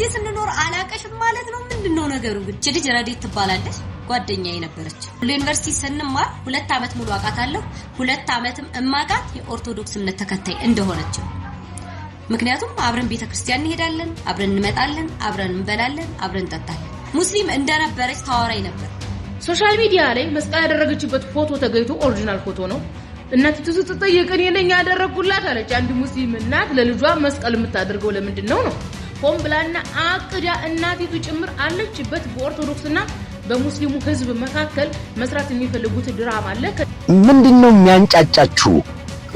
ጊዜ ስንኖር አላቀሽም ማለት ነው ምንድነው ነገሩ ግን ልጅ ረዲት ትባላለች ጓደኛዬ ነበረች ዩኒቨርሲቲ ስንማር 2 አመት ሙሉ አቃታለሁ 2 አመትም እማቃት የኦርቶዶክስ እምነት ተከታይ እንደሆነች ምክንያቱም አብረን ቤተክርስቲያን እንሄዳለን አብረን እንመጣለን አብረን እንበላለን አብረን እንጠጣለን ሙስሊም እንደነበረች ታወራይ ነበር ሶሻል ሚዲያ ላይ መስቀል ያደረገችበት ፎቶ ተገይቶ ኦሪጂናል ፎቶ ነው እናቲቱ ስትጠየቀን የነኛ ያደረኩላት አለች አንድ ሙስሊም እናት ለልጇ መስቀል የምታደርገው ለምንድነው ነው ሆም ብላና አቅዳ እናቲቱ ጭምር አለችበት በኦርቶዶክስና በሙስሊሙ ህዝብ መካከል መስራት የሚፈልጉት ድራማ አለ ምንድነው የሚያንጫጫችሁ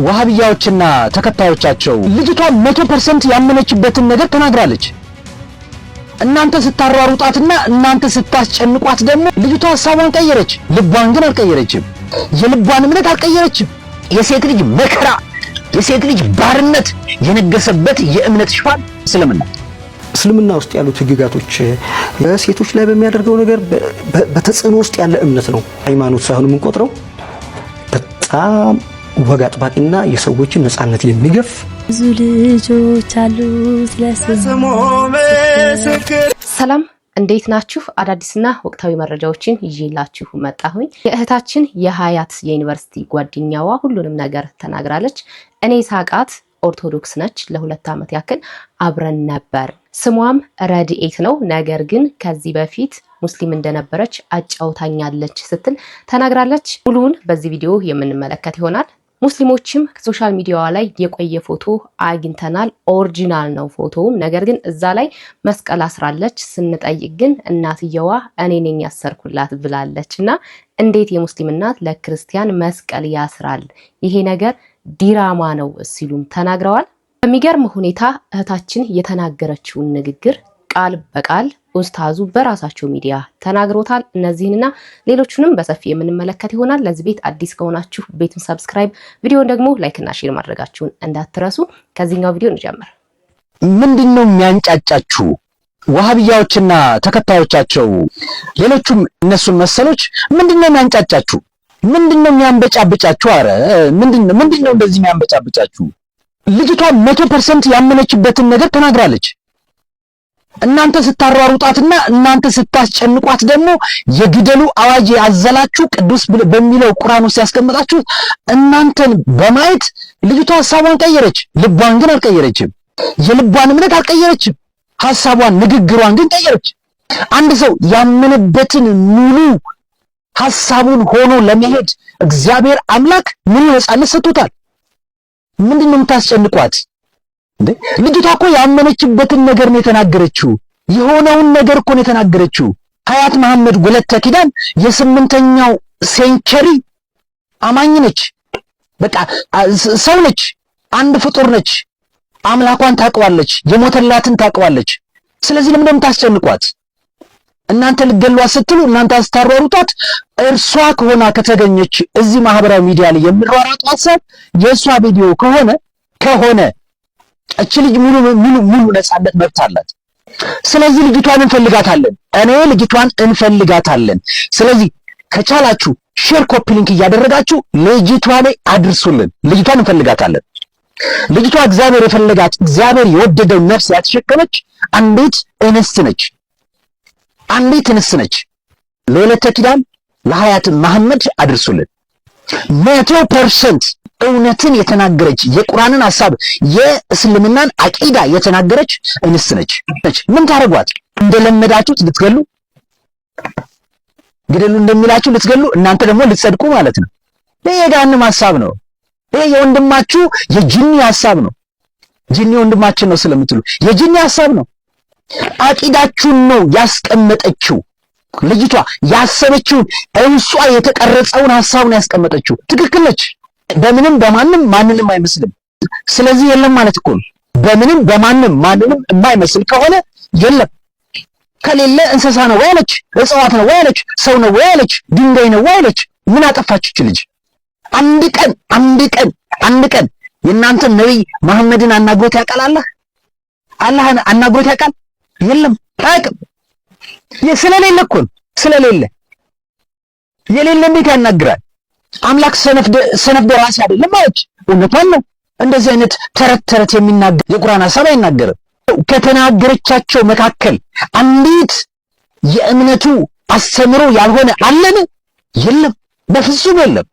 ወሃቢያዎችና ተከታዮቻቸው ልጅቷ 100% ያመነችበትን ነገር ተናግራለች እናንተ ስታሯሩጣትና እናንተ ስታስጨንቋት ደግሞ ልጅቷ ሐሳቧን ቀየረች ልቧን ግን አልቀየረችም የልቧን እምነት አልቀየረችም የሴት ልጅ መከራ የሴት ልጅ ባርነት የነገሰበት የእምነት ሽፋን እስልምና ውስጥ ያሉት ህግጋቶች ሴቶች ላይ በሚያደርገው ነገር በተጽዕኖ ውስጥ ያለ እምነት ነው ሃይማኖት ሳይሆን ምን ቆጥረው በጣም ወግ አጥባቂና የሰዎችን ነፃነት የሚገፍ ብዙ ልጆች አሉ ስለስሙ መስክር ሰላም እንዴት ናችሁ አዳዲስና ወቅታዊ መረጃዎችን ይዤላችሁ መጣሁኝ የእህታችን የሀያት የዩኒቨርሲቲ ጓደኛዋ ሁሉንም ነገር ተናግራለች እኔ ሳቃት ኦርቶዶክስ ነች ለ2 አመት ያክል አብረን ነበር ስሟም ረዲኤት ነው ነገር ግን ከዚህ በፊት ሙስሊም እንደነበረች አጫውታኛለች ስትል ተናግራለች ሁሉን በዚህ ቪዲዮ የምንመለከት ይሆናል ሙስሊሞችም ሶሻል ሚዲያዋ ላይ የቆየ ፎቶ አግኝተናል ኦሪጂናል ነው ፎቶውም ነገር ግን እዛ ላይ መስቀል አስራለች ስንጠይቅ ግን እናትየዋ እኔ ነኝ ያሰርኩላት ብላለችና እንዴት የሙስሊም እናት ለክርስቲያን መስቀል ያስራል ይሄ ነገር ዲራማ ነው ሲሉም ተናግረዋል በሚገርም ሁኔታ እህታችን የተናገረችውን ንግግር ቃል በቃል ኡስታዙ በራሳቸው ሚዲያ ተናግሮታል እነዚህንና ሌሎቹንም በሰፊ የምንመለከት ይሆናል ለዚህ ቤት አዲስ ከሆናችሁ ቤቱን ሰብስክራይብ ቪዲዮን ደግሞ ላይክ እና ሼር ማድረጋችሁን እንዳትረሱ ከዚህኛው ቪዲዮ እንጀምር ምንድነው የሚያንጫጫችሁ ወሃቢያዎችና ተከታዮቻቸው ሌሎቹም እነሱን መሰሎች ምንድነው የሚያንጫጫችሁ ምንድነው የሚያንበጫብጫችሁ አረ ምንድነው እንደዚህ የሚያንበጫብጫችሁ ልጅቷ 100% ያመነችበትን ነገር ተናግራለች እናንተ ስታሯሩጣትና እናንተ ስታስጨንቋት ደግሞ የግደሉ አዋጅ ያዘላችሁ ቅዱስ በሚለው ቁርአን ውስጥ ያስቀመጣችሁ እናንተን በማየት ልጅቷ ሐሳቧን ቀየረች ልቧን ግን አልቀየረችም የልቧን እምነት አልቀየረችም ሐሳቧን ንግግሯን ግን ቀየረች አንድ ሰው ያመነበትን ሙሉ ሐሳቡን ሆኖ ለመሄድ እግዚአብሔር አምላክ ምን ነፃነት ሰጥቶታል ምንድነው የምታስጨንቋት ልጅቷ እኮ ያመነችበትን ነገር ነው የተናገረችው የሆነውን ነገር እኮ ነው የተናገረችው ሀያት መሐመድ ወለተ ኪዳን የ8ኛው ሴንቸሪ አማኝ ነች በቃ ሰው ነች አንድ ፍጡር ነች አምላኳን ታውቀዋለች የሞተላትን ታውቀዋለች ስለዚህ ለምን እንደምታስጨንቋት እናንተ ልገሏት ስትሉ እናንተ አስታሯሩጣት እርሷ ከሆነ ከተገኘች እዚህ ማህበራዊ ሚዲያ ላይ የሚሯሯጧት ሰው የሷ ቪዲዮ ከሆነ እቺ ልጅ ሙሉ ነፃነት መብት አላት ስለዚህ ልጅቷን እንፈልጋታለን ስለዚህ ከቻላችሁ ሼር ኮፒ ሊንክ እያደረጋችሁ ልጅቷ ላይ አድርሱልን ልጅቷን እንፈልጋታለን ልጅቷ እግዚአብሔር የፈለጋት እግዚአብሔር የወደደው ነፍስ ያተሸከመች አንዲት እንስት ነች ለወለተ ኪዳን ለሀያት መሐመድ አድርሱልን 100% እውነትን የተናገረች የቁርአንን ሐሳብ የእስልምናን አቂዳ የተናገረች እንስት ነች ምን ታረጓት እንደለመዳችሁት ልትገሉ ግደሉ እንደሚላችሁ ልትገሉ እናንተ ደግሞ ልትጸድቁ ማለት ነው ይሄ የጋንም ሐሳብ ነው ይሄ የወንድማችሁ የጂኒ ሐሳብ ነው ጂኒ ወንድማችን ነው ስለምትሉ የጂኒ ሐሳብ ነው አቂዳችሁን ነው ያስቀመጠችው ልጅቷ ያሰበችው እንሷ የተቀረጸውን ሐሳብ ነው ያስቀመጠችው ትክክል ነች በምንም በማንም ማንንም አይመስልም ስለዚህ የለም ማለት እኮ በምንም በማንም ማንንም የማይመስል ከሆነ የለም ከሌለ እንስሳ ነው ወይለች እጽዋት ነው ወይለች ሰው ነው ወይለች ድንጋይ ነው ወይለች ምን አጠፋች ልጅ አንድ ቀን የእናንተ ነብይ መሐመድን አናግሮት ያውቃል አላህን አናግሮት ያውቃል የለም ታውቅም ስለሌለ እኮ ስለሌለ የሌለ እንዴት ያናግራል አምላክ ሰነፍ ደራሲ አይደለም ማለት እውነቷን ነው እንደዚህ አይነት ተረት የሚናገር የቁርአን ሐሳብ አይናገርም ከተናገረቻቸው መካከል አንዲት የእምነቱ አስተምሮ ያልሆነ አለን? የለም፣ በፍጹም የለም።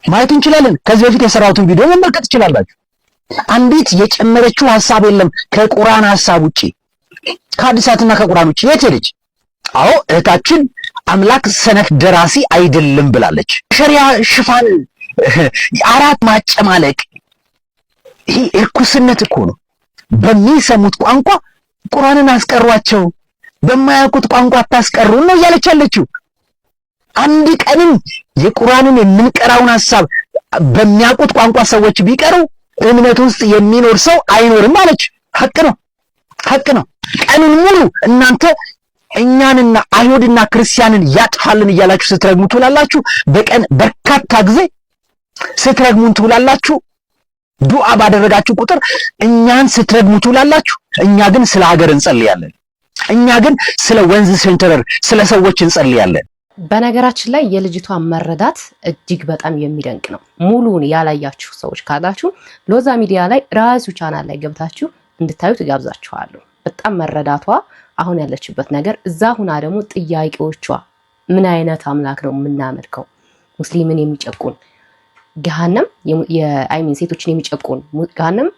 ማየት እንችላለን። ከዚህ በፊት የሰራሁትን ቪዲዮ መመልከት ትችላላችሁ። አንዲት የጨመረችው ሐሳብ የለም ከቁርአን ሐሳብ ውጪ፣ ከሐዲሳትና ከቁርአን ውጪ። የት ሄደች? አዎ እህታችን አምላክ ሰነፍ ደራሲ አይደለም ብላለች። ሸሪያ ሽፋን አራት ማጨማለቅ፣ ይሄ እርኩስነት እኮ ነው። በሚሰሙት ቋንቋ ቁርአንን አስቀሯቸው፣ በማያውቁት ቋንቋ አታስቀሩ ነው እያለች ያለችው። አንድ ቀንም የቁርአንን የምንቀራውን ሐሳብ በሚያውቁት ቋንቋ ሰዎች ቢቀሩ እምነት ውስጥ የሚኖር ሰው አይኖርም አለች። ሐቅ ነው፣ ሐቅ ነው። ቀኑን ሙሉ እናንተ እኛንና አይሁድና ክርስቲያንን ያጥፋልን እያላችሁ ስትረግሙ ትውላላችሁ። በቀን በርካታ ጊዜ ስትረግሙን ትውላላችሁ። ዱዓ ባደረጋችሁ ቁጥር እኛን ስትረግሙ ትውላላችሁ። እኛ ግን ስለ ሀገር እንጸልያለን። እኛ ግን ስለ ወንዝ ሴንተር ስለ ሰዎች እንጸልያለን። በነገራችን ላይ የልጅቷን መረዳት እጅግ በጣም የሚደንቅ ነው። ሙሉውን ያላያችሁ ሰዎች ካላችሁ ሎዛ ሚዲያ ላይ ራሱ ቻናል ላይ ገብታችሁ እንድታዩት ጋብዛችኋለሁ። በጣም መረዳቷ አሁን ያለችበት ነገር እዛ ሁና ደግሞ ጥያቄዎቿ ምን አይነት አምላክ ነው የምናመልከው? ሙስሊምን የሚጨቁን ገሃነም የአይሚን ሴቶችን የሚጨቁን ገሃነም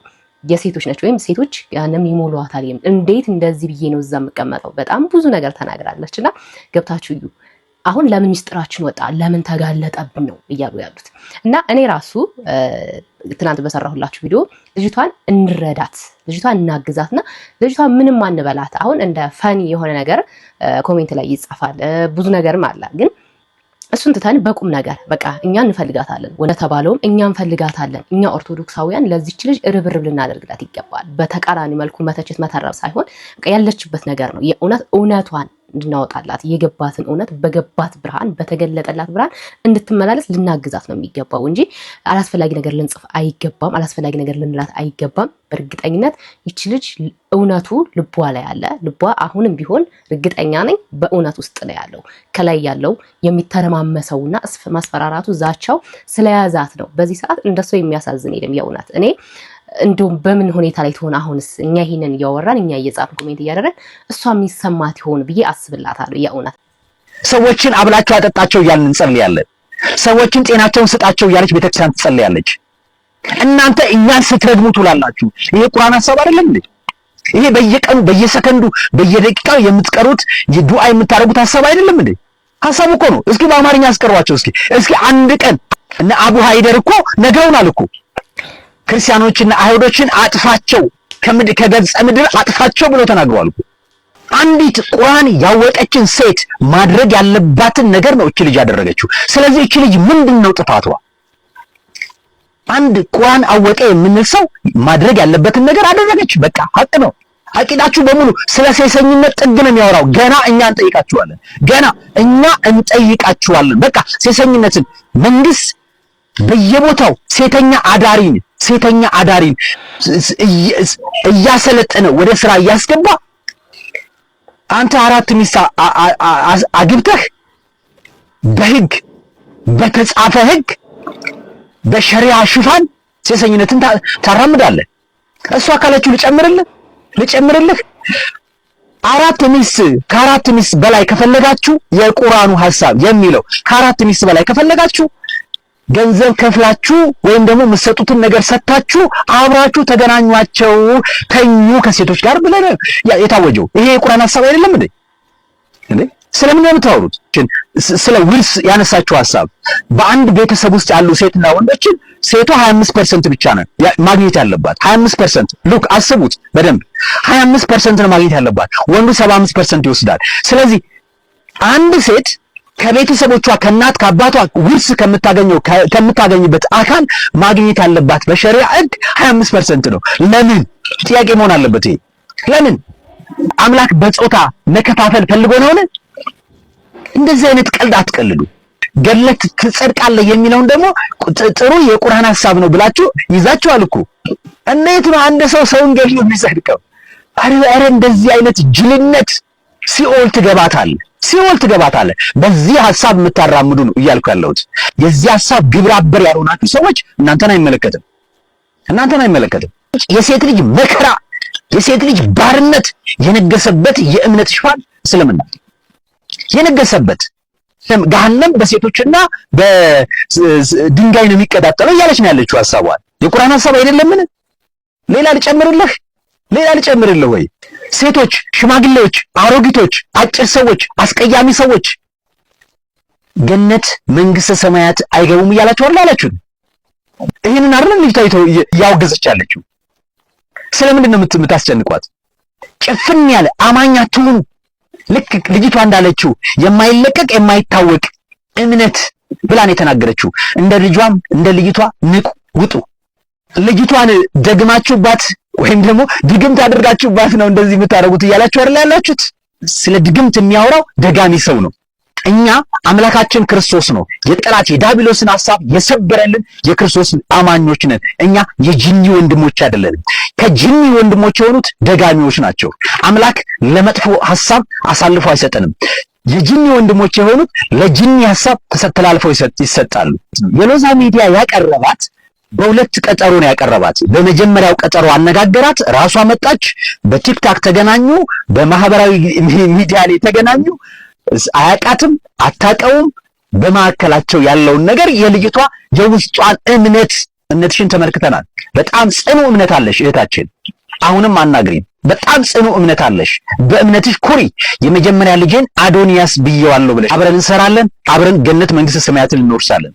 የሴቶች ነች ወይም ሴቶች ገሃነም ይሞሏታል። እንዴት እንደዚህ ብዬ ነው እዛ የምቀመጠው? በጣም ብዙ ነገር ተናግራለችና ገብታችሁ እዩ። አሁን ለምን ሚስጥራችን ወጣ፣ ለምን ተጋለጠብን ነው እያሉ ያሉት። እና እኔ ራሱ ትናንት በሰራሁላችሁ ቪዲዮ ልጅቷን እንረዳት፣ ልጅቷን እናግዛትና ልጅቷን ምንም አንበላት። አሁን እንደ ፈኒ የሆነ ነገር ኮሜንት ላይ ይጻፋል፣ ብዙ ነገርም አለ። ግን እሱን ትተን በቁም ነገር በቃ እኛ እንፈልጋታለን፣ ወደተባለውም እኛ እንፈልጋታለን። እኛ ኦርቶዶክሳውያን ለዚች ልጅ ርብርብ ልናደርግላት ይገባል። በተቃራኒ መልኩ መተቸት መተረብ ሳይሆን በቃ ያለችበት ነገር ነው። እውነቷን እንድናወጣላት የገባትን እውነት በገባት ብርሃን በተገለጠላት ብርሃን እንድትመላለስ ልናግዛት ነው የሚገባው እንጂ አላስፈላጊ ነገር ልንጽፍ አይገባም። አላስፈላጊ ነገር ልንላት አይገባም። በእርግጠኝነት ይቺ ልጅ እውነቱ ልቧ ላይ አለ። ልቧ አሁንም ቢሆን እርግጠኛ ነኝ በእውነት ውስጥ ነው ያለው። ከላይ ያለው የሚተረማመሰውና ማስፈራራቱ ዛቻው ስለያዛት ነው። በዚህ ሰዓት እንደሱ የሚያሳዝን የለም። የእውነት እኔ እንደውም በምን ሁኔታ ላይ ትሆን አሁንስ እኛ ይሄንን እያወራን እኛ እየጻፍን ኮሜንት እያደረግን እሷ የሚሰማት ይሆን ብዬ አስብላታለሁ። የእውነት ሰዎችን አብላቸው አጠጣቸው እያልን እንጸልያለን። ሰዎችን ጤናቸውን ስጣቸው እያለች ቤተክርስቲያን ትጸልያለች። እናንተ እኛን ስትረግሙ ትውላላችሁ። ይሄ ቁርአን ሐሳብ አይደለም እንዴ? ይሄ በየቀኑ በየሰከንዱ በየደቂቃው የምትቀሩት የዱዓ የምታደርጉት ሐሳብ አይደለም እንዴ? ሐሳብ እኮ ነው። እስኪ በአማርኛ አስቀሯቸው። እስኪ አንድ ቀን እነ አቡ ሃይደር እኮ ነግረውናል እኮ ክርስቲያኖችና አይሁዶችን አጥፋቸው፣ ከገጸ ምድር አጥፋቸው ብሎ ተናግረዋል እኮ። አንዲት ቁርአን ያወቀችን ሴት ማድረግ ያለባትን ነገር ነው እቺ ልጅ ያደረገችው። ስለዚህ እቺ ልጅ ምንድነው ጥፋቷ? አንድ ቁርአን አወቀ የምንል ሰው ማድረግ ያለበትን ነገር አደረገች። በቃ ሀቅ ነው። አቂዳችሁ በሙሉ ስለ ሴሰኝነት ጥግ ነው የሚያወራው። ገና እኛ እንጠይቃችኋለን። በቃ ሴሰኝነትን መንግስት በየቦታው ሴተኛ አዳሪን እያሰለጠነ ወደ ስራ እያስገባ አንተ 4 ሚስት አግብተህ በህግ በተጻፈ ህግ በሸሪዓ ሽፋን ሴሰኝነትን ታራምዳለህ። እሷ ካለችው ልጨምርልህ 4 ሚስት ከ4 ሚስት በላይ ከፈለጋችሁ የቁርአኑ ሐሳብ የሚለው ከ4 ሚስት በላይ ከፈለጋችሁ ገንዘብ ከፍላችሁ ወይም ደግሞ የምትሰጡትን ነገር ሰጣችሁ አብራችሁ ተገናኟቸው፣ ተኙ ከሴቶች ጋር ብለህ የታወጀው ይሄ የቁርአን ሐሳብ አይደለም እንዴ? ስለምን ነው የምታወሩት? ስለ ውርስ ያነሳችሁ ሐሳብ በአንድ ቤተሰብ ውስጥ ያሉ ሴትና ወንዶችን ሴቷ 25% ብቻ ነው ማግኘት ያለባት። 25% ሉክ አስቡት በደንብ 25% ነው ማግኘት ያለባት፣ ወንዱ 75% ይወስዳል። ስለዚህ አንድ ሴት ከቤተሰቦቿ ከእናት ከአባቷ ውርስ ከምታገኝበት አካል ማግኘት ያለባት በሸሪዓ ህግ 25% ነው። ለምን ጥያቄ መሆን አለበት ይሄ? ለምን አምላክ በጾታ መከፋፈል ፈልጎ ነው? እንደዚህ አይነት ቀልድ አትቀልዱ። ገለት ትጸድቃለህ የሚለውን ደግሞ ጥሩ የቁርአን ሐሳብ ነው ብላችሁ ይዛችኋል እኮ። እንዴት ነው አንድ ሰው ሰውን ገድሎ የሚጸድቀው? አረ እንደዚህ አይነት ጅልነት ሲኦል ትገባታለህ። በዚህ ሐሳብ የምታራምዱ ነው እያልኩ ያለሁት። የዚህ ሐሳብ ግብረ አበር ያልሆናችሁ ሰዎች እናንተን አይመለከትም። የሴት ልጅ መከራ የሴት ልጅ ባርነት የነገሰበት የእምነት ሽፋን እስልምና የነገሰበት ገሃነም በሴቶችና በድንጋይ ነው የሚቀጣጠለው እያለች ነው ያለችው ሐሳቧን። የቁርአን ሐሳብ አይደለምን? ሌላ ልጨምርልህ ወይ? ሴቶች፣ ሽማግሌዎች፣ አሮጊቶች፣ አጭር ሰዎች፣ አስቀያሚ ሰዎች ገነት መንግስተ ሰማያት አይገቡም እያላችሁ አላላችሁ? ይሄንን አይደለም ልጅቷ ያወገዘች ያለችው። ስለምንድን ነው የምታስጨንቋት? ጭፍን ያለ አማኝ አትሁኑ። ልክ ልጅቷ እንዳለችው የማይለቀቅ የማይታወቅ እምነት ብላን የተናገረችው እንደ ልጇም እንደ ልጅቷ ንቁ፣ ውጡ። ልጅቷን ደግማችሁባት ወይም ደግሞ ድግምት አድርጋችሁባት ነው እንደዚህ የምታደርጉት እያላችሁ አይደል ያላችሁት? ስለ ድግምት የሚያወራው ደጋሚ ሰው ነው። እኛ አምላካችን ክርስቶስ ነው የጠላት የዲያብሎስን ሐሳብ የሰበረልን የክርስቶስ አማኞች ነን። እኛ የጂኒ ወንድሞች አይደለንም። ከጂኒ ወንድሞች የሆኑት ደጋሚዎች ናቸው። አምላክ ለመጥፎ ሐሳብ አሳልፎ አይሰጠንም። የጂኒ ወንድሞች የሆኑት ለጂኒ ሐሳብ ተላልፈው ይሰጣሉ። የሎዛ ሚዲያ ያቀረባት በሁለት ቀጠሮ ነው ያቀረባት። በመጀመሪያው ቀጠሮ አነጋገራት፣ ራሷ መጣች፣ በቲክታክ ተገናኙ፣ በማህበራዊ ሚዲያ ላይ ተገናኙ። አያቃትም፣ አታቀውም። በማከላቸው ያለውን ነገር የልጅቷ የውስጧን እምነትሽን ተመልክተናል። በጣም ጽኑ እምነት አለሽ እህታችን። አሁንም አናግሪን። በጣም ጽኑ እምነት አለሽ። በእምነትሽ ኩሪ። የመጀመሪያ ልጄን አዶንያስ ብየዋለሁ ብለሽ አብረን እንሰራለን፣ አብረን ገነት መንግስተ ሰማያትን እንወርሳለን።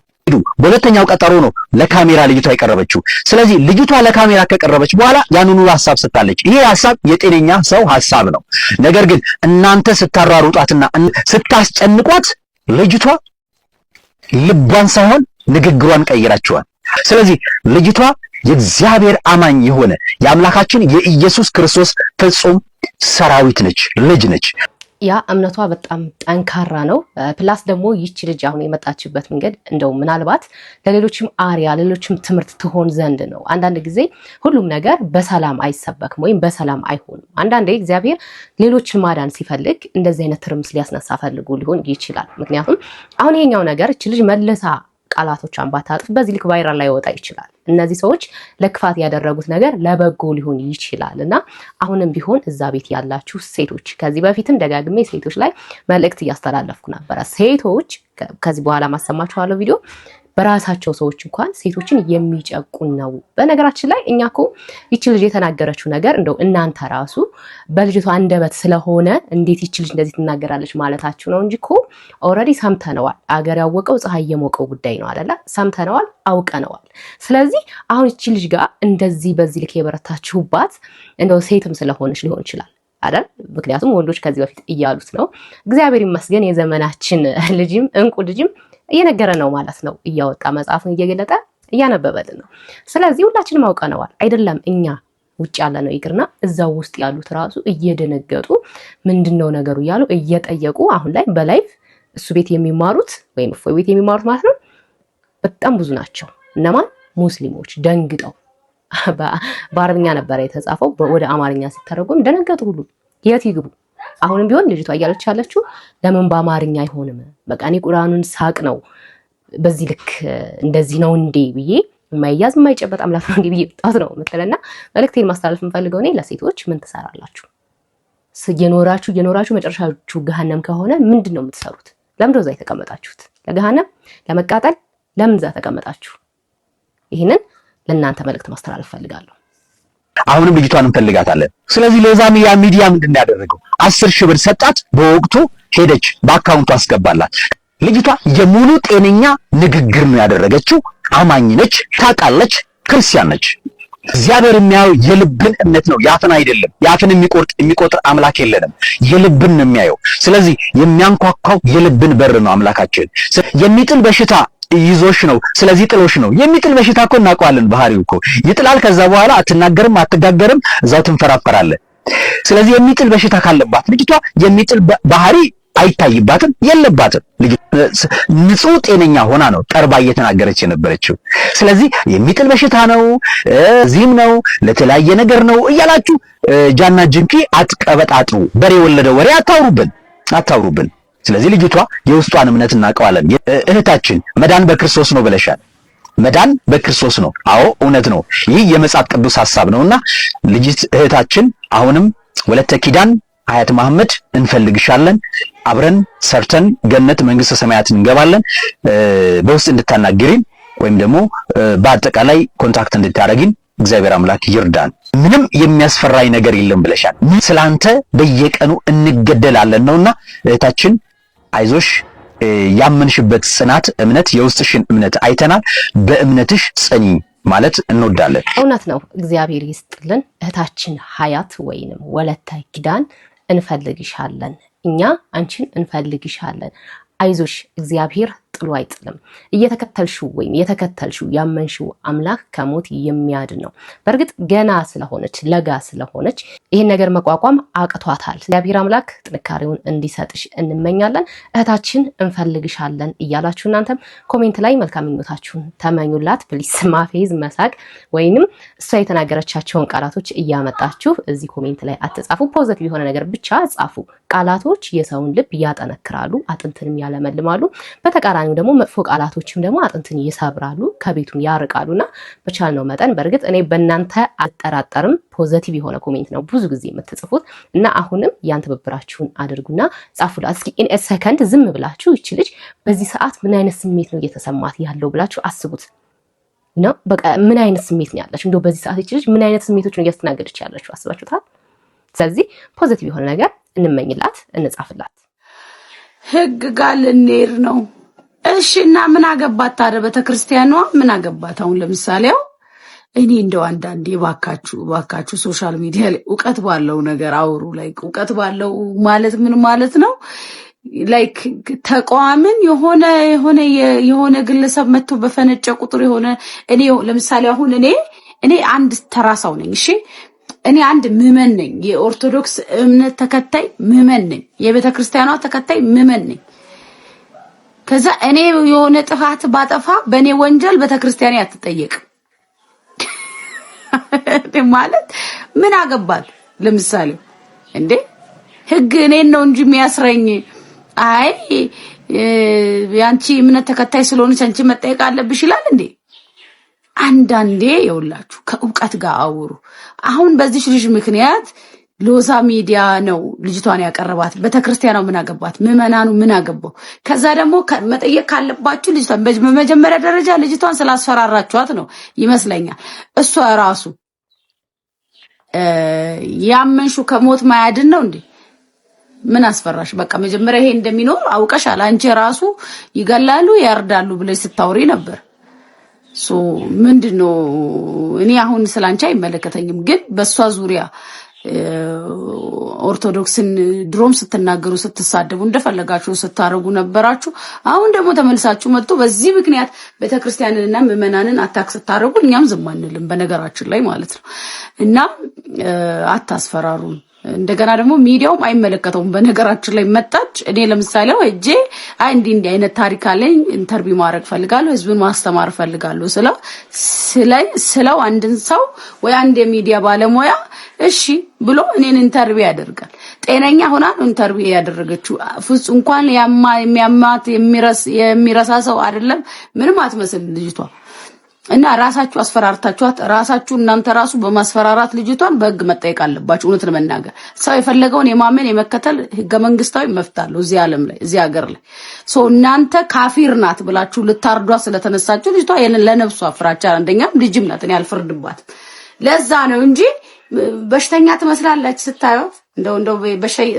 በሁለተኛው ቀጠሮ ነው ለካሜራ ልጅቷ የቀረበችው። ስለዚህ ልጅቷ ለካሜራ ከቀረበች በኋላ ያንኑ ሐሳብ ስታለች። ይሄ ሐሳብ የጤነኛ ሰው ሐሳብ ነው። ነገር ግን እናንተ ስታራሩጣትና ስታስጨንቋት ልጅቷ ልቧን ሳይሆን ንግግሯን ቀይራችኋል። ስለዚህ ልጅቷ የእግዚአብሔር አማኝ የሆነ የአምላካችን የኢየሱስ ክርስቶስ ፍጹም ሰራዊት ነች፣ ልጅ ነች። ያ እምነቷ በጣም ጠንካራ ነው። ፕላስ ደግሞ ይቺ ልጅ አሁን የመጣችበት መንገድ እንደው ምናልባት ለሌሎችም አሪያ ለሌሎችም ትምህርት ትሆን ዘንድ ነው። አንዳንድ ጊዜ ሁሉም ነገር በሰላም አይሰበክም ወይም በሰላም አይሆንም። አንዳንዴ እግዚአብሔር ሌሎችን ማዳን ሲፈልግ እንደዚህ አይነት ትርምስ ሊያስነሳ ፈልጎ ሊሆን ይችላል። ምክንያቱም አሁን ይሄኛው ነገር እቺ ልጅ መልሳ ቃላቶቿን ባታጥፍ በዚህ ልክ ቫይራል ላይ ወጣ ይችላል። እነዚህ ሰዎች ለክፋት ያደረጉት ነገር ለበጎ ሊሆን ይችላል እና አሁንም ቢሆን እዛ ቤት ያላችሁ ሴቶች፣ ከዚህ በፊትም ደጋግሜ ሴቶች ላይ መልእክት እያስተላለፍኩ ነበረ። ሴቶች ከዚህ በኋላ ማሰማችኋለሁ ቪዲዮ በራሳቸው ሰዎች እንኳን ሴቶችን የሚጨቁን ነው። በነገራችን ላይ እኛ እኮ ይቺ ልጅ የተናገረችው ነገር እንደው እናንተ ራሱ በልጅቷ አንደበት ስለሆነ እንዴት ይቺ ልጅ እንደዚህ ትናገራለች ማለታችሁ ነው እንጂ እኮ ኦልሬዲ ሰምተነዋል። አገር ያወቀው ፀሐይ የሞቀው ጉዳይ ነው አይደለ? ሰምተነዋል፣ አውቀነዋል። ስለዚህ አሁን ይቺ ልጅ ጋር እንደዚህ በዚህ ልክ የበረታችሁባት እንደው ሴትም ስለሆነች ሊሆን ይችላል አይደል? ምክንያቱም ወንዶች ከዚህ በፊት እያሉት ነው። እግዚአብሔር ይመስገን የዘመናችን ልጅም እንቁ ልጅም እየነገረ ነው ማለት ነው። እያወጣ መጽሐፉን እየገለጠ እያነበበልን ነው። ስለዚህ ሁላችንም አውቀነዋል አይደለም? እኛ ውጭ ያለ ነው ይቅርና እዛው ውስጥ ያሉት ራሱ እየደነገጡ ምንድነው ነገሩ እያሉ እየጠየቁ አሁን ላይ በላይቭ እሱ ቤት የሚማሩት ወይም እፎይ ቤት የሚማሩት ማለት ነው በጣም ብዙ ናቸው። እነማን? ሙስሊሞች ደንግጠው በአረብኛ ነበር የተጻፈው፣ ወደ አማርኛ ሲተረጎም ደነገጡ ሁሉ። የት ይግቡ? አሁንም ቢሆን ልጅቷ እያለች ያለችው ለምን በአማርኛ አይሆንም? በቃ እኔ ቁርአኑን ሳቅ ነው በዚህ ልክ እንደዚህ ነው እንዴ ብዬ የማይያዝ የማይጨበጥ አምላክ ነው እንዴ ብዬ ጣት ነው የምትለና መልእክቴን ማስተላለፍ የምፈልገው እኔ ለሴቶች ምን ትሰራላችሁ? የኖራችሁ መጨረሻችሁ ገሃነም ከሆነ ምንድን ነው የምትሰሩት? ለምን እዛ የተቀመጣችሁት? ለገሃነም ለመቃጠል ለምን እዛ ተቀመጣችሁ? ይሄንን ለእናንተ መልእክት ማስተላለፍ ፈልጋለሁ። አሁንም ልጅቷን እንፈልጋታለን። ስለዚህ ሎዛ ሚዲያ ምንድን ነው ያደረገው? 10,000 ብር ሰጣት። በወቅቱ ሄደች በአካውንቱ አስገባላት። ልጅቷ የሙሉ ጤነኛ ንግግር ነው ያደረገችው። አማኝ ነች፣ ታውቃለች፣ ክርስቲያን ነች። እግዚአብሔር የሚያየው የልብን እምነት ነው፣ ያፍን አይደለም። ያፍን የሚቆጥር አምላክ የለንም፣ የልብን ነው የሚያየው። ስለዚህ የሚያንኳኳው የልብን በር ነው አምላካችን። የሚጥል በሽታ ይዞሽ ነው፣ ስለዚህ ጥሎሽ ነው። የሚጥል በሽታ እኮ እናውቀዋለን፣ ባህሪው እኮ ይጥላል። ከዛ በኋላ አትናገርም፣ አትጋገርም፣ እዛው ትንፈራፈራለህ። ስለዚህ የሚጥል በሽታ ካለባት ልጅቷ የሚጥል ባህሪ አይታይባትም፣ የለባትም። ንጹህ ጤነኛ ሆና ነው ቀርባ እየተናገረች የነበረችው። ስለዚህ የሚጥል በሽታ ነው፣ እዚህም ነው፣ ለተለያየ ነገር ነው እያላችሁ ጃና ጅንኪ አትቀበጣጥሩ። በሬ የወለደ ወሬ አታውሩብን። ስለዚህ ልጅቷ የውስጧን እምነት እናውቀዋለን። እህታችን መዳን በክርስቶስ ነው ብለሻል። መዳን በክርስቶስ ነው። አዎ እውነት ነው። ይህ የመጽሐፍ ቅዱስ ሐሳብ ነውና ልጅት እህታችን አሁንም ወለተ ኪዳን ሀያት መሐመድ እንፈልግሻለን። አብረን ሰርተን ገነት መንግስተ ሰማያትን እንገባለን። በውስጥ እንድታናገሪን ወይም ደግሞ በአጠቃላይ ኮንታክት እንድታረጊን እግዚአብሔር አምላክ ይርዳን። ምንም የሚያስፈራኝ ነገር የለም ብለሻል። ስላንተ በየቀኑ እንገደላለን ነውና እህታችን አይዞሽ፣ ያመንሽበት ጽናት እምነት የውስጥሽን እምነት አይተናል። በእምነትሽ ጽኒ ማለት እንወዳለን። እውነት ነው። እግዚአብሔር ይስጥልን። እህታችን ሀያት ወይንም ወለተ ኪዳን እንፈልግሻለን። እኛ አንቺን እንፈልግሻለን። አይዞሽ፣ እግዚአብሔር ጥሎ አይጥልም። እየተከተልሽው ወይም የተከተልሽው ያመንሽው አምላክ ከሞት የሚያድን ነው። በእርግጥ ገና ስለሆነች ለጋ ስለሆነች ይህን ነገር መቋቋም አቅቷታል። እግዚአብሔር አምላክ ጥንካሬውን እንዲሰጥሽ እንመኛለን። እህታችን እንፈልግሻለን እያላችሁ እናንተም ኮሜንት ላይ መልካም ምኞታችሁን ተመኙላት። ፕሊስ ማፌዝ፣ መሳቅ ወይንም እሷ የተናገረቻቸውን ቃላቶች እያመጣችሁ እዚህ ኮሜንት ላይ አትጻፉ። ፖዚቲቭ የሆነ ነገር ብቻ ጻፉ። ቃላቶች የሰውን ልብ ያጠነክራሉ፣ አጥንትንም ያለመልማሉ። በተቃራኒ ደግሞ መጥፎ ቃላቶችም ደግሞ አጥንትን ይሰብራሉ፣ ከቤቱን ያርቃሉና በቻልነው መጠን በእርግጥ እኔ በእናንተ አልጠራጠርም፣ ፖዚቲቭ የሆነ ኮሜንት ነው ብዙ ጊዜ የምትጽፉት እና አሁንም ያን ትብብራችሁን አድርጉና ጻፉላት። እስኪ ኢን ሰከንድ ዝም ብላችሁ ይቺ ልጅ በዚህ ሰዓት ምን አይነት ስሜት ነው እየተሰማት ያለው ብላችሁ አስቡት ነው። በቃ ምን አይነት ስሜት ነው ያለች? እንደው በዚህ ሰዓት ይቺ ልጅ ምን አይነት ስሜቶች ነው እያስተናገደች ያለችው? አስባችሁታል? ስለዚህ ፖዚቲቭ የሆነ ነገር እንመኝላት፣ እንጻፍላት። ህግ ጋር ልንሄድ ነው። እሺ እና ምን አገባት ታዲያ ቤተክርስቲያኗ? ምን አገባት? አሁን ለምሳሌ እኔ እንደው አንዳንዴ ባካችሁ ሶሻል ሚዲያ ላይ ዕውቀት ባለው ነገር አውሩ። ላይክ ዕውቀት ባለው ማለት ምን ማለት ነው? ላይክ ተቋምን የሆነ ግለሰብ መጥቶ በፈነጨ ቁጥር የሆነ እኔ ለምሳሌ አሁን እኔ አንድ ተራሳው ነኝ። እሺ እኔ አንድ ምዕመን ነኝ። የኦርቶዶክስ እምነት ተከታይ ምዕመን ነኝ። የቤተክርስቲያኗ ተከታይ ምዕመን ነኝ። ከዛ እኔ የሆነ ጥፋት ባጠፋ በእኔ ወንጀል ቤተክርስቲያኔ አትጠየቅም ማለት ምን አገባል? ለምሳሌ እንዴ ህግ እኔን ነው እንጂ የሚያስረኝ። አይ ያንቺ እምነት ተከታይ ስለሆነች አንቺ መጠየቅ አለብሽ ይላል እንዴ? አንዳንዴ ይውላችሁ ከዕውቀት ጋር አውሩ። አሁን በዚህ ልጅ ምክንያት ሎዛ ሚዲያ ነው ልጅቷን ያቀርባት። ቤተክርስቲያኗ ምን አገባት? ምዕመናኑ ምን አገባው? ከዛ ደግሞ መጠየቅ ካለባችሁ ልጅቷን በመጀመሪያ ደረጃ ልጅቷን ስላስፈራራችኋት ነው ይመስለኛል። እሷ ራሱ ያመንሹ ከሞት ማያድን ነው እንዴ? ምን አስፈራሽ? በቃ መጀመሪያ ይሄ እንደሚኖር አውቀሻል። አንቺ ራሱ ይገላሉ ያርዳሉ ብለሽ ስታወሪ ነበር። ምንድነው? እኔ አሁን ስላንቺ አይመለከተኝም፣ ግን በሷ ዙሪያ ኦርቶዶክስን ድሮም ስትናገሩ ስትሳደቡ እንደፈለጋችሁ ስታረጉ ነበራችሁ። አሁን ደግሞ ተመልሳችሁ መጥቶ በዚህ ምክንያት ቤተክርስቲያንንና ምዕመናንን አታክ ስታረጉ እኛም ዝም አንልም፣ በነገራችን ላይ ማለት ነው። እና አታስፈራሩን። እንደገና ደግሞ ሚዲያውም አይመለከተውም። በነገራችን ላይ መጣች። እኔ ለምሳሌ እጄ እንዲህ አይነት ታሪክ አለኝ፣ ኢንተርቪው ማድረግ ፈልጋለሁ፣ ህዝቡን ማስተማር ፈልጋለሁ ስለው አንድን ሰው ወይ አንድ የሚዲያ ባለሙያ እሺ ብሎ እኔን ኢንተርቪው ያደርጋል። ጤነኛ ሆና ነው ኢንተርቪው ያደረገችው። ፍጹም እንኳን የሚያማት የሚረሳ ሰው አይደለም፣ ምንም አትመስል ልጅቷ። እና ራሳችሁ አስፈራርታችኋት ራሳችሁ እናንተ ራሱ በማስፈራራት ልጅቷን በህግ መጠየቅ አለባችሁ። እውነት ለመናገር ሰው የፈለገውን የማመን የመከተል ህገ መንግስታዊ መብት አለው እዚህ ዓለም ላይ እዚህ ሀገር ላይ። እናንተ ካፊር ናት ብላችሁ ልታርዷ ስለተነሳችሁ ልጅቷ ለነፍሷ ፍራቻ አንደኛም ልጅም ናት። እኔ አልፈርድባትም። ለዛ ነው እንጂ በሽተኛ ትመስላለች ስታዩት። እንደው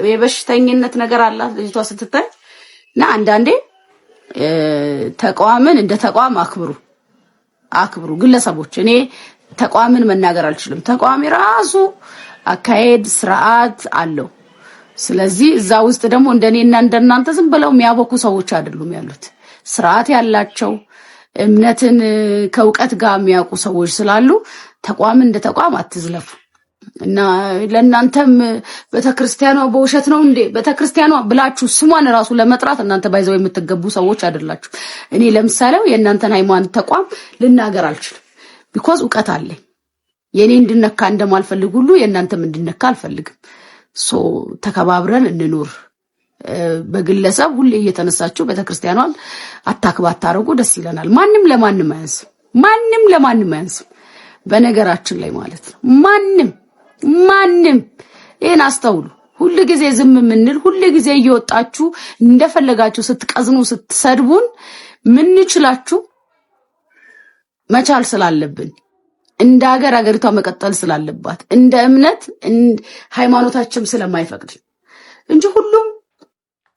የበሽተኝነት ነገር አላት ልጅቷ ስትታይ። እና አንዳንዴ ተቋምን እንደ ተቋም አክብሩ ግለሰቦች። እኔ ተቋምን መናገር አልችልም። ተቋም ራሱ አካሄድ ስርዓት አለው። ስለዚህ እዛ ውስጥ ደግሞ እንደኔና እንደናንተ ዝም ብለው የሚያበኩ ሰዎች አይደሉም ያሉት። ስርዓት ያላቸው እምነትን ከዕውቀት ጋር የሚያውቁ ሰዎች ስላሉ ተቋምን እንደ ተቋም አትዝለፉ። እና ለእናንተም ቤተክርስቲያኗ በውሸት ነው እንዴ ቤተክርስቲያኗ ብላችሁ ስሟን ራሱ ለመጥራት እናንተ ባይዘው የምትገቡ ሰዎች አይደላችሁ። እኔ ለምሳሌ የእናንተን ሃይማኖት ተቋም ልናገር አልችልም፣ ቢኮዝ ዕውቀት አለኝ። የኔ እንድነካ እንደማልፈልግ ሁሉ የእናንተም እንድነካ አልፈልግም። ተከባብረን እንኑር። በግለሰብ ሁሌ እየተነሳችሁ ቤተክርስቲያኗን አታክባት ታረጉ ደስ ይለናል። ማንም ለማንም አያንስ። ማንም ለማንም አያንስም በነገራችን ላይ ማለት ነው። ማንም ይሄን አስተውሉ። ሁሉ ጊዜ ዝም ምንል ሁሉ ጊዜ እየወጣችሁ እንደፈለጋችሁ ስትቀዝኑ ስትሰድቡን ምን ይችላችሁ መቻል ስላለብን እንደ ሀገሪቷ መቀጠል ስላለባት እንደ እምነት ሃይማኖታችን ስለማይፈቅድ እንጂ ሁሉም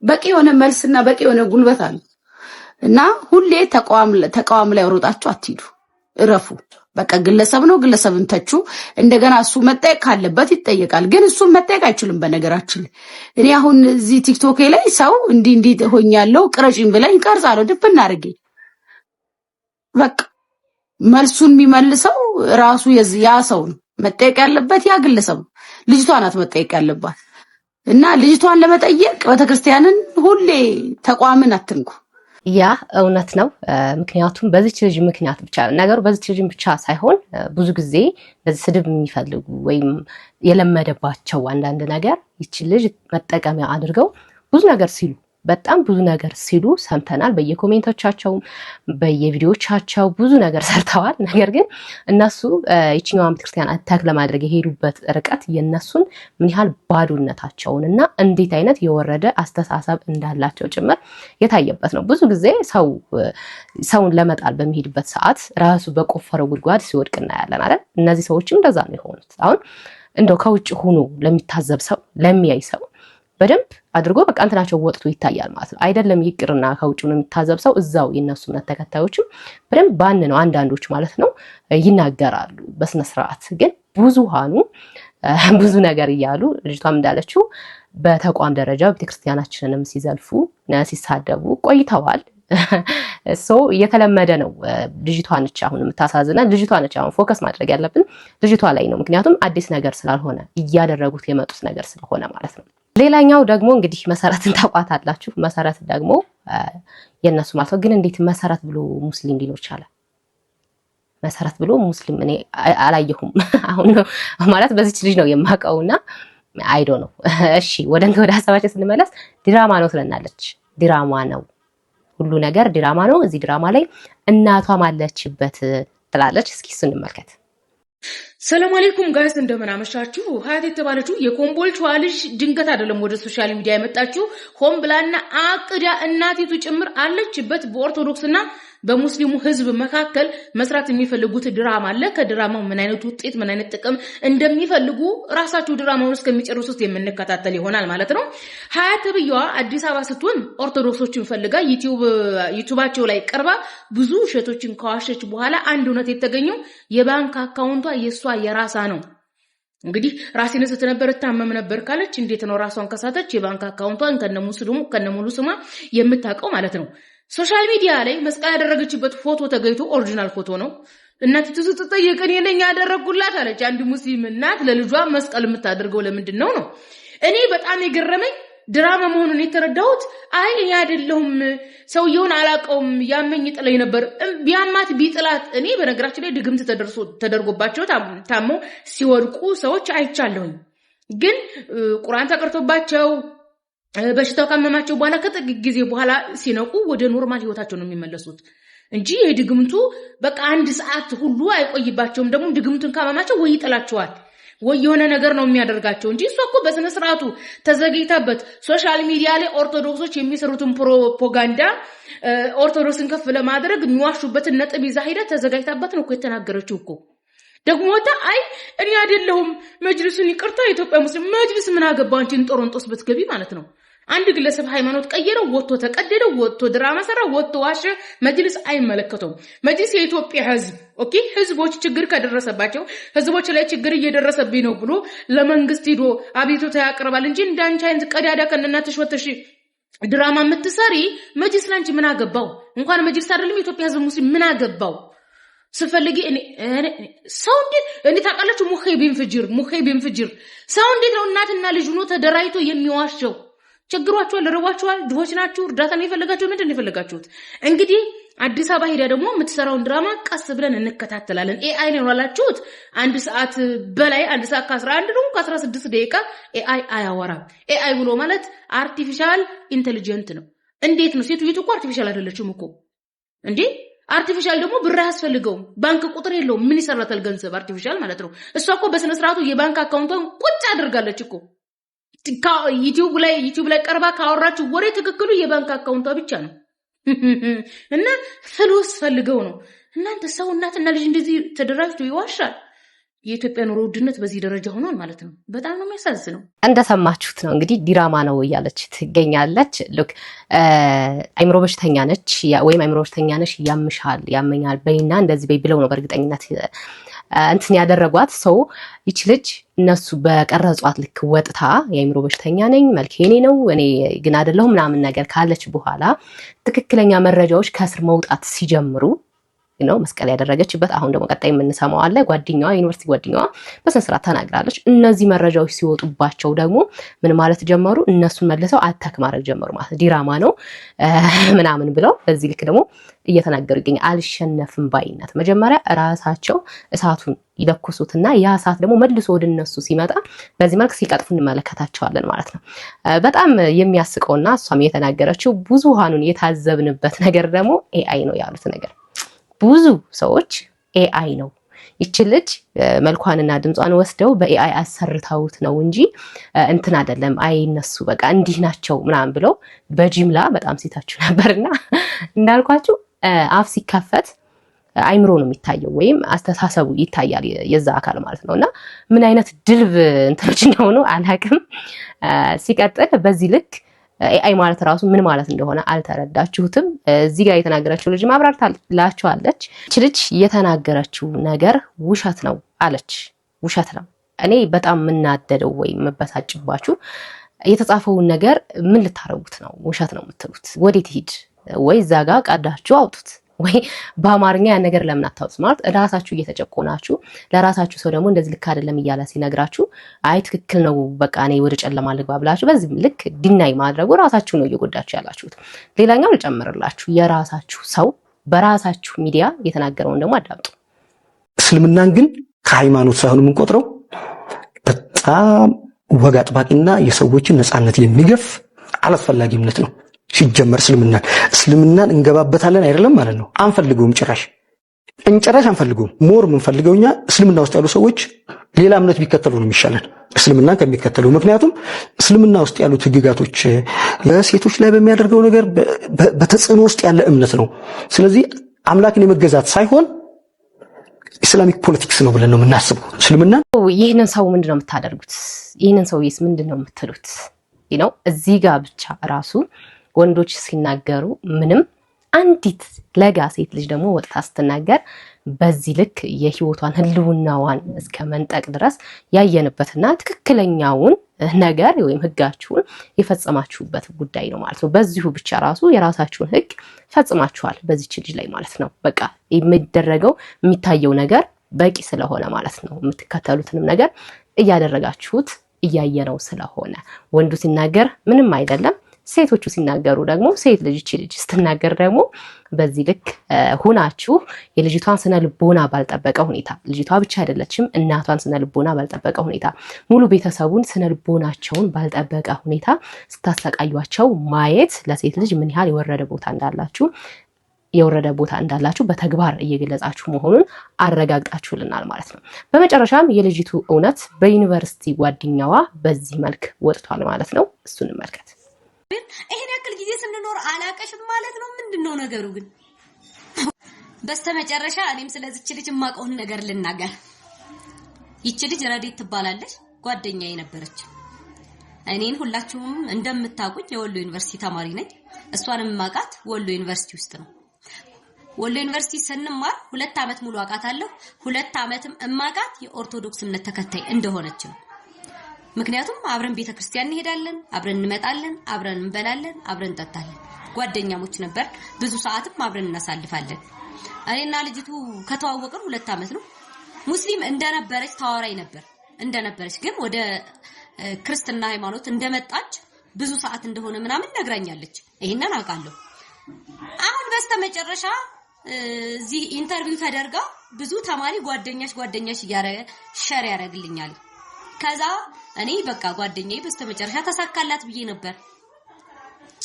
በቂ የሆነ መልስና በቂ የሆነ ጉልበት አለ እና ሁሌ ተቋም ላይ ሮጣችሁ አትሂዱ፣ እረፉ። በቃ ግለሰብ ነው፣ ግለሰብን ተቹ። እንደገና እሱ መጠየቅ ካለበት ይጠየቃል። ግን እሱ መጠየቅ አይችልም። በነገራችን እኔ አሁን እዚህ ቲክቶክ ላይ ሰው እንዲ ሆኛለሁ ቅረጪኝ ብለኝ ቀርጻለሁ ድብና አድርጌ በቃ መልሱን የሚመልሰው ራሱ ያ ሰው ነው። መጠየቅ ያለበት ያ ግለሰብ ነው። ልጅቷ ናት መጠየቅ ያለባት እና ልጅቷን ለመጠየቅ ቤተክርስቲያንን ሁሌ ተቋምን አትንኩ። ያ እውነት ነው። ምክንያቱም በዚች ልጅ ምክንያት ብቻ ነገሩ በዚች ልጅ ብቻ ሳይሆን ብዙ ጊዜ በዚህ ስድብ የሚፈልጉ ወይም የለመደባቸው አንዳንድ ነገር ይች ልጅ መጠቀሚያ አድርገው ብዙ ነገር ሲሉ በጣም ብዙ ነገር ሲሉ ሰምተናል። በየኮሜንቶቻቸው በየቪዲዮቻቸው ብዙ ነገር ሰርተዋል። ነገር ግን እነሱ ይችኛዋ ቤተክርስቲያን አታክ ለማድረግ የሄዱበት ርቀት የነሱን ምን ያህል ባዶነታቸውንና እንዴት አይነት የወረደ አስተሳሰብ እንዳላቸው ጭምር የታየበት ነው። ብዙ ጊዜ ሰውን ለመጣል በሚሄድበት ሰዓት ራሱ በቆፈረው ጉድጓድ ሲወድቅ እናያለን አይደል? እነዚህ ሰዎችም እንደዛ ነው የሆኑት። አሁን እንደው ከውጭ ሆኖ ለሚታዘብ ሰው ለሚያይ ሰው በደንብ አድርጎ በቃ እንትናቸው ወጥቶ ይታያል ማለት ነው። አይደለም ይቅርና ከውጭ ነው የሚታዘብ ሰው እዛው የነሱ ተከታዮችም በደንብ ባን ነው አንዳንዶች ማለት ነው ይናገራሉ በስነ ስርዓት። ግን ብዙሃኑ ብዙ ነገር እያሉ ልጅቷም እንዳለችው በተቋም ደረጃ ቤተክርስቲያናችንንም ሲዘልፉ ሲሳደቡ ቆይተዋል። የተለመደ ነው። ልጅቷ ነች አሁን የምታሳዝነን፣ ልጅቷ ነች አሁን ፎከስ ማድረግ ያለብን ልጅቷ ላይ ነው። ምክንያቱም አዲስ ነገር ስላልሆነ እያደረጉት የመጡት ነገር ስለሆነ ማለት ነው። ሌላኛው ደግሞ እንግዲህ መሰረትን ታውቃታላችሁ። መሰረት ደግሞ የነሱ ማለት ነው። ግን እንዴት መሰረት ብሎ ሙስሊም ሊኖር ቻለ? መሰረት ብሎ ሙስሊም እኔ አላየሁም። አሁን ማለት በዚች ልጅ ነው የማውቀውና አይዶ ነው። እሺ ወደ ሀሳባችን ስንመለስ ድራማ ነው ትለናለች። ድራማ ነው፣ ሁሉ ነገር ድራማ ነው። እዚህ ድራማ ላይ እናቷም አለችበት ትላለች። እስኪ እሱን እንመልከት። ሰላም አለይኩም ጋይስ እንደምን አመሻችሁ። ሀያት የተባለችው የኮምቦልቻዋ ልጅ ድንገት አይደለም ወደ ሶሻል ሚዲያ የመጣችው፣ ሆን ብላና አቅዳ እናቲቱ ጭምር አለችበት። በኦርቶዶክስና በሙስሊሙ ህዝብ መካከል መስራት የሚፈልጉት ድራማ አለ። ከድራማው ምን አይነት ውጤት ምን አይነት ጥቅም እንደሚፈልጉ ራሳቸው ድራማውን እስከሚጨርሱት የምንከታተል ይሆናል ማለት ነው። ሀያት ተብያዋ አዲስ አበባ ስትሆን ኦርቶዶክሶችን ፈልጋ ዩቲዩባቸው ላይ ቀርባ ብዙ ውሸቶችን ከዋሸች በኋላ አንድ እውነት የተገኘው የባንክ አካውንቷ የሷ የራሳ ነው። እንግዲህ ራሴን ስትነበር ታመም ነበር ካለች እንዴት ነው ራሷን ከሳተች የባንክ አካውንቷን ከነሙሉ ስሟ የምታውቀው ማለት ነው። ሶሻል ሚዲያ ላይ መስቀል ያደረገችበት ፎቶ ተገኝቶ ኦሪጂናል ፎቶ ነው። እናቲቱ ስትጠየቅ እኔ ነኝ ያደረኩላት አለች። አንድ ሙስሊም እናት ለልጇ መስቀል የምታደርገው ለምንድን ነው? እኔ በጣም የገረመኝ ድራማ መሆኑን የተረዳሁት አይ እኔ አይደለሁም ሰውየውን አላቀውም ያመኝ ጥለኝ ነበር ቢያማት ቢጥላት። እኔ በነገራችን ላይ ድግምት ተደርጎባቸው ታሞ ሲወድቁ ሰዎች አይቻለሁኝ። ግን ቁርአን ተቀርቶባቸው በሽታው ካመማቸው በኋላ ከጥቂት ጊዜ በኋላ ሲነቁ ወደ ኖርማል ህይወታቸው ነው የሚመለሱት እንጂ የድግምቱ በቃ አንድ ሰዓት ሁሉ አይቆይባቸውም። ደግሞ ድግምቱን ካመማቸው ወይ ይጥላቸዋል ወይ የሆነ ነገር ነው የሚያደርጋቸው እንጂ እሷ እኮ በስነ ስርዓቱ ተዘግይታበት ሶሻል ሚዲያ ላይ ኦርቶዶክሶች የሚሰሩትን ፕሮፓጋንዳ ኦርቶዶክስን ከፍ ለማድረግ የሚዋሹበትን ነጥብ ይዛ ሄዳ ተዘጋጅታበት ነው እኮ የተናገረችው እኮ። ደግሞ አይ እኔ አይደለሁም መጅልሱን ይቅርታ የኢትዮጵያ ሙስሊም መጅልስ ምን አገባው አንቺን ጦሮንጦስ ብትገቢ ማለት ነው። አንድ ግለሰብ ሃይማኖት ቀየረው ወጥቶ ተቀደደው ወጥቶ ድራማ ሰራ ወጥቶ ዋሸ መጅልስ አይመለከተውም። መጅልስ የኢትዮጵያ ህዝብ ኦኬ ህዝቦች ችግር ከደረሰባቸው ህዝቦች ላይ ችግር እየደረሰብኝ ነው ብሎ ለመንግስት ሄዶ አቤቱታ ያቀርባል እንጂ እንዳንቺ አይነት ቀዳዳ ከነናትሽ ወጥተሽ ድራማ የምትሰሪ መጅልስ ላንቺ ምን አገባው? እንኳን መጅልስ አይደለም የኢትዮጵያ ህዝብ ሙስሊም ምን አገባው? ስፈልጊ ሰው እንዴት ታውቃላችሁ? ሙኸይ ቢንፍጅር ሰው እንዴት ነው እናትና ልጅ ሆኖ ተደራይቶ የሚዋሸው? ችግሯቸዋል፣ ርቧቸዋል፣ ድሆች ናችሁ፣ እርዳታ ነው የፈለጋችሁ፣ ምንድን ነው የፈለጋችሁት? እንግዲህ አዲስ አበባ ሄዳ ደግሞ የምትሰራውን ድራማ ቀስ ብለን እንከታተላለን። ኤአይ ነው ያላችሁት። አንድ ሰዓት በላይ አንድ ሰዓት ከ11 ነው ከ16 ደቂቃ ኤአይ አያወራም። ኤአይ ብሎ ማለት አርቲፊሻል ኢንተለጀንት ነው። እንዴት ነው? ሴትዮቱ እኮ አርቲፊሻል አይደለችም እኮ እንዴ! አርቲፊሻል ደግሞ ብር ያስፈልገው ባንክ ቁጥር የለውም ምን ይሰራታል ገንዘብ አርቲፊሻል ማለት ነው እሷ እኮ በስነ ስርዓቱ የባንክ አካውንቷን ቁጭ አድርጋለች እኮ ዩቲዩብ ላይ ቀርባ ካወራችሁ ወሬ ትክክሉ የባንክ አካውንቷ ብቻ ነው እና ፍሉስ ፈልገው ነው እናንተ ሰው እናትና ልጅ እንደዚህ ተደራጅቶ ይዋሻል የኢትዮጵያ ኑሮ ውድነት በዚህ ደረጃ ሆኗል ማለት ነው በጣም ነው የሚያሳዝነው እንደሰማችሁት ነው እንግዲህ ዲራማ ነው እያለች ትገኛለች ሉክ አይምሮ በሽተኛ ነች ወይም አይምሮ በሽተኛ ነሽ ያመኛል በይና እንደዚህ በይ ብለው ነው በእርግጠኝነት እንትን ያደረጓት ሰው ይች ልጅ እነሱ በቀረጿት ልክ ወጥታ የአይምሮ በሽተኛ ነኝ መልኬ እኔ ነው እኔ ግን አይደለሁም ምናምን ነገር ካለች በኋላ ትክክለኛ መረጃዎች ከስር መውጣት ሲጀምሩ ነው መስቀል ያደረገችበት አሁን ደግሞ ቀጣይ የምንሰማው አለ ጓደኛዋ ዩኒቨርሲቲ ጓደኛዋ በስነስርዓት ተናግራለች እነዚህ መረጃዎች ሲወጡባቸው ደግሞ ምን ማለት ጀመሩ እነሱን መልሰው አታክ ማድረግ ጀመሩ ማለት ዲራማ ነው ምናምን ብለው በዚህ ልክ ደግሞ እየተናገሩ ይገኛል አልሸነፍም ባይነት መጀመሪያ ራሳቸው እሳቱን ይለኩሱትና ያ እሳት ደግሞ መልሶ ወደ እነሱ ሲመጣ በዚህ መልክ ሲቀጥፉ እንመለከታቸዋለን ማለት ነው በጣም የሚያስቀውና እሷም የተናገረችው ብዙሃኑን የታዘብንበት ነገር ደግሞ ኤአይ ነው ያሉት ነገር ብዙ ሰዎች ኤአይ ነው ይች ልጅ መልኳንና ድምጿን ወስደው በኤአይ አሰርታውት ነው እንጂ እንትን አይደለም አይነሱ በቃ እንዲህ ናቸው ምናምን ብለው በጅምላ በጣም ሲታችሁ ነበርና እንዳልኳችሁ አፍ ሲከፈት አይምሮ ነው የሚታየው ወይም አስተሳሰቡ ይታያል የዛ አካል ማለት ነውና ምን አይነት ድልብ እንትኖች ነው አላቅም ሲቀጥል በዚህ ልክ ኤአይ ማለት ራሱ ምን ማለት እንደሆነ አልተረዳችሁትም እዚህ ጋር የተናገረችው ልጅ ማብራርታላችኋለች እቺ ልጅ የተናገረችው ነገር ውሸት ነው አለች ውሸት ነው እኔ በጣም ምናደደው ወይ መበሳጭባችሁ የተጻፈውን ነገር ምን ልታረጉት ነው ውሸት ነው የምትሉት ወዴት ሂድ ወይ ዛጋ ቀዳችሁ አውጡት ወይ በአማርኛ ያን ነገር ለምን አታውቁት ማለት ራሳችሁ እየተጨቆናችሁ ለራሳችሁ ሰው ደግሞ እንደዚህ ልክ አይደለም ይያላ ሲነግራችሁ አይ ትክክል ነው በቃ እኔ ወደ ጨለማ ልግባ ብላችሁ በዚህ ልክ ዲናይ ማድረጉ ራሳችሁ ነው እየጎዳችሁ ያላችሁት ሌላኛው ልጨምርላችሁ የራሳችሁ ሰው በራሳችሁ ሚዲያ የተናገረውን ደግሞ አዳምጡ እስልምናን ግን ከሃይማኖት ሳይሆን የምንቆጥረው በጣም ወግ አጥባቂና የሰዎችን ነፃነት የሚገፍ አላስፈላጊ እምነት ነው ሲጀመር እስልምናን እንገባበታለን አይደለም ማለት ነው አንፈልገውም ጭራሽ አንፈልገውም ሞር ምንፈልገውኛ እስልምና ውስጥ ያሉ ሰዎች ሌላ እምነት ቢከተሉ ነው የሚሻለን እስልምናን ከሚከተሉ ምክንያቱም እስልምና ውስጥ ያሉት ህግጋቶች ለሴቶች ላይ በሚያደርገው ነገር በተጽዕኖ ውስጥ ያለ እምነት ነው ስለዚህ አምላክን የመገዛት ሳይሆን ኢስላሚክ ፖለቲክስ ነው ብለን ነው የምናስበው እስልምና ይህንን ሰው ምንድነው የምታደርጉት ይህንን ሰውዬስ ምንድነው የምትሉት ነው እዚህ ጋር ብቻ ራሱ ወንዶች ሲናገሩ ምንም አንዲት ለጋ ሴት ልጅ ደግሞ ወጥታ ስትናገር በዚህ ልክ የህይወቷን ህልውናዋን እስከ መንጠቅ ድረስ ያየንበትና ትክክለኛውን ነገር ወይም ህጋችሁን የፈጸማችሁበት ጉዳይ ነው ማለት ነው በዚሁ ብቻ ራሱ የራሳችሁን ህግ ፈጽማችኋል በዚህች ልጅ ላይ ማለት ነው በቃ የሚደረገው የሚታየው ነገር በቂ ስለሆነ ማለት ነው የምትከተሉትንም ነገር እያደረጋችሁት እያየነው ስለሆነ ወንዱ ሲናገር ምንም አይደለም ሴቶቹ ሲናገሩ ደግሞ ሴት ልጅ ስትናገር ደግሞ በዚህ ልክ ሆናችሁ የልጅቷን ስነ ልቦና ባልጠበቀ ሁኔታ ልጅቷ ብቻ አይደለችም እናቷን ስነ ልቦና ባልጠበቀ ሁኔታ ሙሉ ቤተሰቡን ስነ ልቦናቸውን ባልጠበቀ ሁኔታ ስታሰቃዩቸው ማየት ለሴት ልጅ ምን ያህል የወረደ ቦታ እንዳላችሁ በተግባር እየገለጻችሁ መሆኑን አረጋግጣችሁልናል ማለት ነው በመጨረሻም የልጅቱ እውነት በዩኒቨርሲቲ ጓደኛዋ በዚህ መልክ ወጥቷል ማለት ነው እሱን እንመልከት ይሄን ያክል ጊዜ ስንኖር አላቀሽም ማለት ነው ምንድነው ነገሩ ግን በስተመጨረሻ እኔም ስለዚህች ልጅ ማቀውን ነገር ልናገር ይቺ ልጅ ረዲት ትባላለች ጓደኛዬ ነበረች እኔን ሁላችሁም እንደምታውቁኝ የወሎ ዩኒቨርሲቲ ተማሪ ነኝ እሷንም ማቃት ወሎ ዩኒቨርሲቲ ውስጥ ነው ወሎ ዩኒቨርሲቲ ስንማር 2 አመት ሙሉ አቃታለሁ 2 አመትም እማቃት የኦርቶዶክስ እምነት ተከታይ እንደሆነች ነው ምክንያቱም አብረን ቤተክርስቲያን እንሄዳለን አብረን እንመጣለን አብረን እንበላለን አብረን እንጠጣለን ጓደኛሞች ነበር ብዙ ሰዓትም አብረን እናሳልፋለን እኔና ልጅቱ ከተዋወቅን 2 አመት ነው ሙስሊም እንደነበረች ታወራይ እንደነበረች ግን ወደ ክርስትና ሃይማኖት እንደመጣች ብዙ ሰዓት እንደሆነ ምናምን ነግራኛለች ይሄንን አውቃለሁ አሁን በስተመጨረሻ እዚህ ኢንተርቪው ተደርጋ ብዙ ተማሪ ጓደኛሽ እያረገ ሼር ያደርግልኛል ከዛ እኔ በቃ ጓደኛዬ በስተመጨረሻ ተሳካላት ብዬ ነበር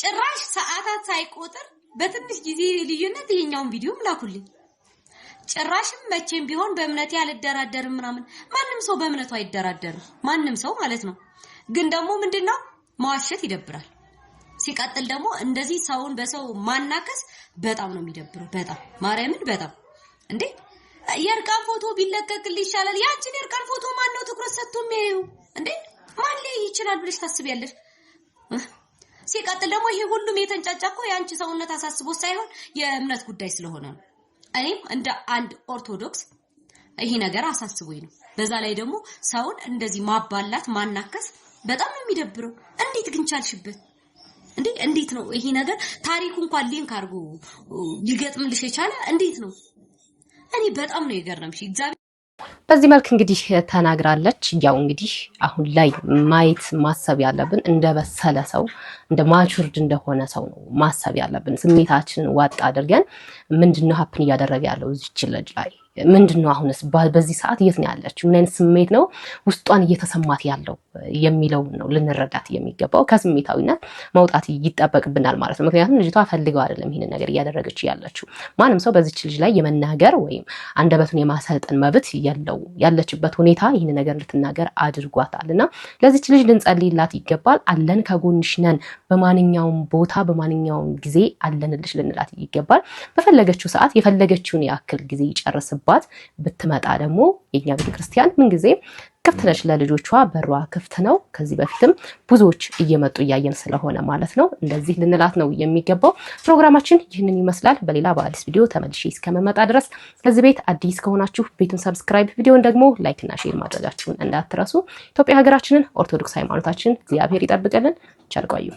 ጭራሽ ሰዓታት ሳይቆጥር በትንሽ ጊዜ ልዩነት ይሄኛውን ቪዲዮም ላኩልኝ። ጭራሽም መቼም ቢሆን በእምነቴ አልደራደርም ምናምን። ማንም ሰው በእምነቱ አይደራደርም፣ ማንም ሰው ማለት ነው። ግን ደግሞ ምንድነው መዋሸት ይደብራል። ሲቀጥል ደግሞ እንደዚህ ሰውን በሰው ማናከስ በጣም ነው የሚደብረው። በጣም ማርያምን በጣም እንዴ የርቃን ፎቶ ቢለቀቅልኝ ይሻላል። ያንቺን የርቃን ፎቶ ማን ነው ትኩረት ሰጥቶ የሚያየው እንዴ? ማን ላይ ይችላል ብለሽ ታስቢያለሽ? ሲቀጥል ደግሞ ይሄ ሁሉም የተንጫጫኮ ያንቺ ሰውነት አሳስቦ ሳይሆን የእምነት ጉዳይ ስለሆነ ነው። እኔም እንደ አንድ ኦርቶዶክስ ይሄ ነገር አሳስቦኝ ነው። በዛ ላይ ደግሞ ሰውን እንደዚህ ማባላት ማናከስ በጣም ነው የሚደብረው። እንዴት ግን ቻልሽበት እንዴ? እንዴት ነው ይሄ ነገር ታሪኩ እንኳን ሊንክ አድርጎ ሊገጥምልሽ የቻለ እንዴት ነው? እኔ በጣም ነው የገረምሽ እግዚአብሔር። በዚህ መልክ እንግዲህ ተናግራለች። ያው እንግዲህ አሁን ላይ ማየት ማሰብ ያለብን እንደ በሰለ ሰው እንደ ማቹርድ እንደሆነ ሰው ነው ማሰብ ያለብን። ስሜታችንን ዋጥ አድርገን ምንድነው ሀፕን እያደረገ ያለው እዚች ልጅ ላይ ምንድነው አሁንስ በዚህ ሰዓት የት ነው ያለችው? ምን አይነት ስሜት ነው ውስጧን እየተሰማት ያለው የሚለው ነው ልንረዳት የሚገባው። ከስሜታዊነት መውጣት ይጠበቅብናል ማለት ነው። ምክንያቱም ልጅቷ ፈልገው አይደለም ይሄን ነገር እያደረገች ያለችው። ማንም ሰው በዚች ልጅ ላይ የመናገር ወይም አንደበቱን የማሰልጠን መብት የለው። ያለችበት ሁኔታ ይሄን ነገር ልትናገር አድርጓታልና ለዚች ልጅ ልንጸልይላት ይገባል። አለን ከጎንሽ ነን፣ በማንኛውም ቦታ በማንኛውም ጊዜ አለንልሽ ልንላት ይገባል። በፈለገችው ሰዓት የፈለገችውን ያክል ጊዜ ይጨርስባት ብትመጣ ደግሞ የኛ ቤተክርስቲያን ምን ጊዜ ክፍት ነች ለልጆቿ፣ በሯ ክፍት ነው። ከዚህ በፊትም ብዙዎች እየመጡ እያየን ስለሆነ ማለት ነው እንደዚህ ልንላት ነው የሚገባው። ፕሮግራማችን ይህንን ይመስላል። በሌላ በአዲስ ቪዲዮ ተመልሼ እስከመመጣ ድረስ ለዚህ ቤት አዲስ ከሆናችሁ ቤቱን ሰብስክራይብ፣ ቪዲዮን ደግሞ ላይክ እና ሼር ማድረጋችሁን እንዳትረሱ። ኢትዮጵያ ሀገራችንን ኦርቶዶክስ ሃይማኖታችን እግዚአብሔር ይጠብቅልን። ቸር ቆዩ።